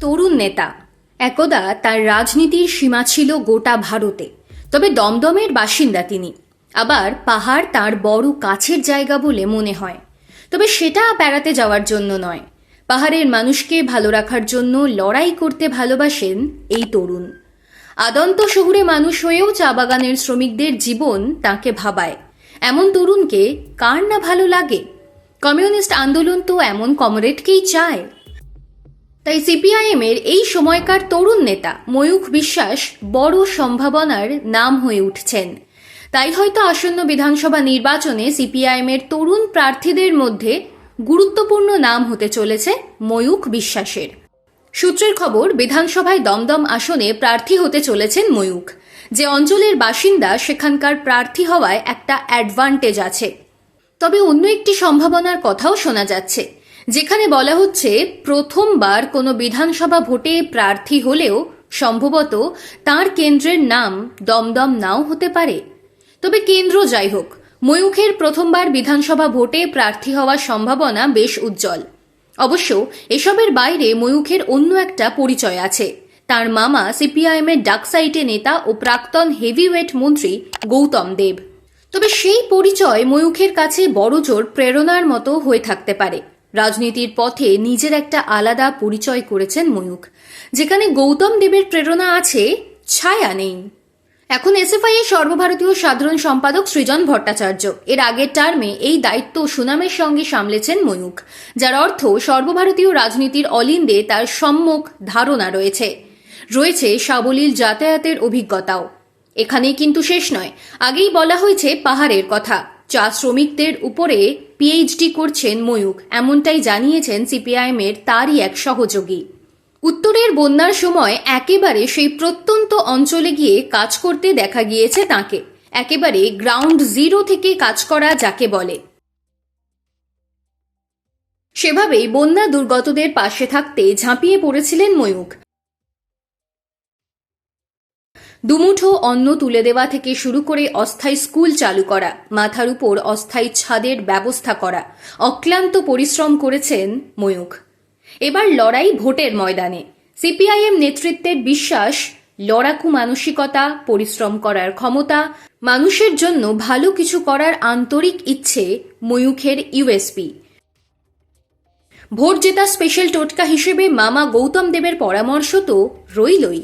তরুণ নেতা একদা তার রাজনীতির সীমা ছিল গোটা ভারতে। তবে দমদমের বাসিন্দা তিনি। আবার পাহাড় তার বড় কাছের জায়গা বলে মনে হয়। তবে সেটা বেড়াতে যাওয়ার জন্য নয়, পাহাড়ের মানুষকে ভালো রাখার জন্য লড়াই করতে ভালোবাসেন এই তরুণ। আদন্ত শহুরে মানুষ হয়েও চা বাগানের শ্রমিকদের জীবন তাকে ভাবায়। এমন তরুণকে কার না ভালো লাগে? কমিউনিস্ট আন্দোলন তো এমন কমরেডকেই চায়। তাই সিপিআইএম এর এই সময়কার তরুণ নেতা ময়ূখ বিশ্বাস বড় সম্ভাবনার নাম হয়ে উঠছেন। তাই হয়তো আসন্ন বিধানসভা নির্বাচনে সিপিআইএম এর তরুণ প্রার্থীদের মধ্যে গুরুত্বপূর্ণ নাম হতে চলেছে ময়ূখ বিশ্বাসের। সূত্রের খবর, বিধানসভায় দমদম আসনে প্রার্থী হতে চলেছেন ময়ূখ। যে অঞ্চলের বাসিন্দা সেখানকার প্রার্থী হওয়ায় একটা অ্যাডভান্টেজ আছে। তবে অন্য একটি সম্ভাবনার কথাও শোনা যাচ্ছে, যেখানে বলা হচ্ছে প্রথমবার কোনো বিধানসভা ভোটে প্রার্থী হলেও সম্ভবত তার কেন্দ্রের নাম দমদম নাও হতে পারে। তবে কেন্দ্র যাই হোক, ময়ূখের প্রথমবার বিধানসভা ভোটে প্রার্থী হওয়ার সম্ভাবনা বেশ উজ্জ্বল। অবশ্য এসবের বাইরে ময়ূখের অন্য একটা পরিচয় আছে। তার মামা সিপিআইএম এর ডাকসাইটে নেতা ও প্রাক্তন হেভিওয়েট মন্ত্রী গৌতম দেব। তবে সেই পরিচয় ময়ূখের কাছে বড়জোর প্রেরণার মতো হয়ে থাকতে পারে। রাজনীতির পথে নিজের একটা আলাদা পরিচয় করেছেন ময়ূখ, যেখানে গৌতম দেবের প্রেরণা আছে, ছায়া নেই। এখন এসএফআই এর সর্বভারতীয় সাধারণ সম্পাদক সৃজন ভট্টাচার্য। এর আগের টার্মে এই দায়িত্ব সুনামের সঙ্গে সামলেছেন ময়ূখ, যার অর্থ সর্বভারতীয় রাজনীতির অলিন্দে তার সম্যক ধারণা রয়েছে সাবলীল যাতায়াতের অভিজ্ঞতাও। এখানেই কিন্তু শেষ নয়। আগেই বলা হয়েছে পাহাড়ের কথা। চা শ্রমিকদের উপরে পিএইচডি করছেন ময়ূখ, এমনটাই জানিয়েছেন সিপিআইএম এর তারই এক সহযোগী। উত্তরের বন্যার সময় একেবারে সেই প্রত্যন্ত অঞ্চলে গিয়ে কাজ করতে দেখা গিয়েছে তাঁকে। একেবারে গ্রাউন্ড জিরো থেকে কাজ করা যাকে বলে। সেভাবেই বন্যা দুর্গতদের পাশে থাকতে ঝাঁপিয়ে পড়েছিলেন ময়ূখ। দুমুঠো অন্ন তুলে দেওয়া থেকে শুরু করে অস্থায়ী স্কুল চালু করা, মাথার উপর অস্থায়ী ছাদের ব্যবস্থা করা, অক্লান্ত পরিশ্রম করেছেন ময়ূখ। এবার লড়াই ভোটের ময়দানে। সিপিআইএম নেতৃত্বের বিশ্বাস, লড়াকু মানসিকতা, পরিশ্রম করার ক্ষমতা, মানুষের জন্য ভালো কিছু করার আন্তরিক ইচ্ছে ময়ূখের ইউএসপি। ভোট জেতা স্পেশাল টোটকা হিসেবে মামা গৌতম দেবের পরামর্শ তো রইলই।